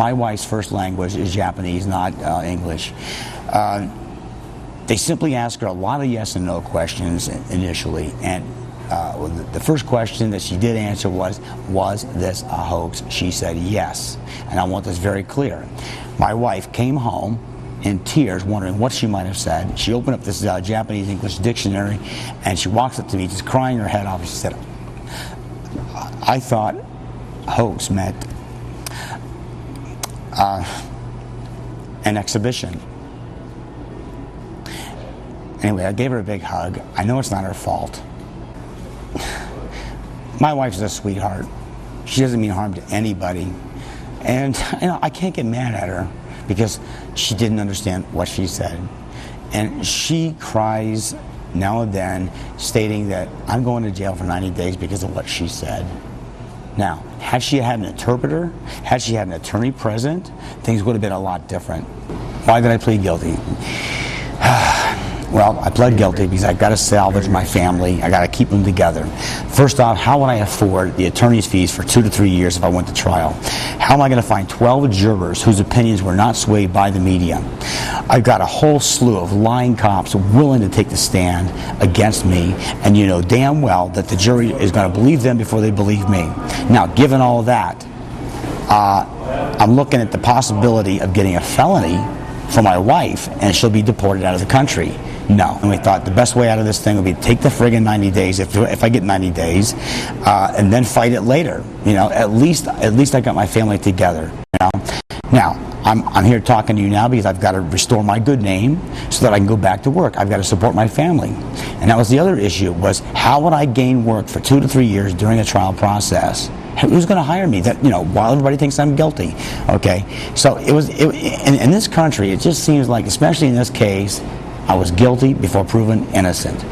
My wife's first language is Japanese, not English. They simply asked her a lot of yes and no questions initially, and the first question that she did answer was this a hoax? She said yes, and I want this very clear. My wife came home in tears, wondering what she might have said. She opened up this Japanese-English dictionary, and she walks up to me, just crying her head off, and she said, I thought hoax meant an exhibition. Anyway, I gave her a big hug. I know it's not her fault. My wife's a sweetheart. She doesn't mean harm to anybody. And I can't get mad at her because she didn't understand what she said. And she cries now and then, stating that I'm going to jail for 90 days because of what she said. Now, had she had an interpreter, had she had an attorney present, things would have been a lot different. Why did I plead guilty? Well, I pled guilty because I've got to salvage my family. I got to keep them together. First off, how would I afford the attorney's fees for 2 to 3 years if I went to trial? How am I going to find 12 jurors whose opinions were not swayed by the media? I've got a whole slew of lying cops willing to take the stand against me, and you know damn well that the jury is going to believe them before they believe me. Now, given all that, I'm looking at the possibility of getting a felony for my wife, and she'll be deported out of the country. No. And we thought the best way out of this thing would be to take the friggin' 90 days, if I get 90 days, and then fight it later. You know, at least I got my family together. You know? Now, I'm here talking to you now because I've got to restore my good name so that I can go back to work. I've got to support my family. And that was the other issue, was how would I gain work for 2 to 3 years during a trial process? Who's going to hire me? That, you know, while everybody thinks I'm guilty. Okay, so in this country, it just seems like, especially in this case, I was guilty before proven innocent.